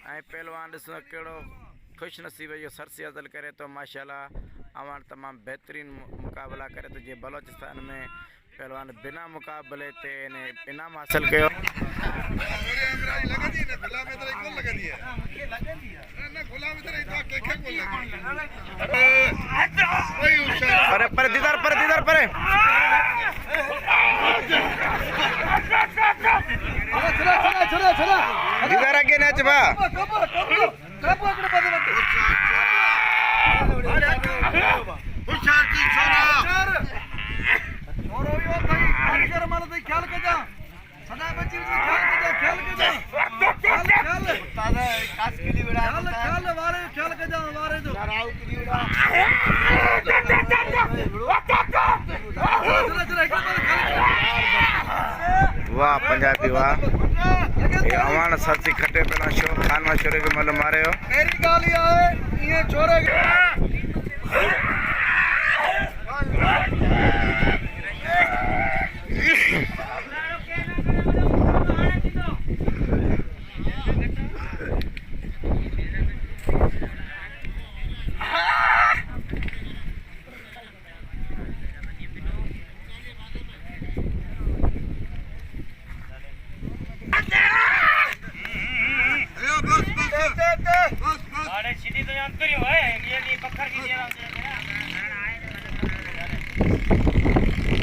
ऐं पहलवान ॾिसो कहिड़ो ख़ुशि नसीब जो सरसी हासिल करे तो माशाल्लाह अवान तमामु बेहतरीन मुक़ाबला करे तो जीअं बलोचिस्तान में पहलवान बिना मुक़ाबले ते इनाम हासिल कयो। परे परे दीदार परे दीदार आगे नाच बा वाह पंजाबी वाह अवान सरसी खटे पहला शो खान में छोरे के मल मारे हो छोरे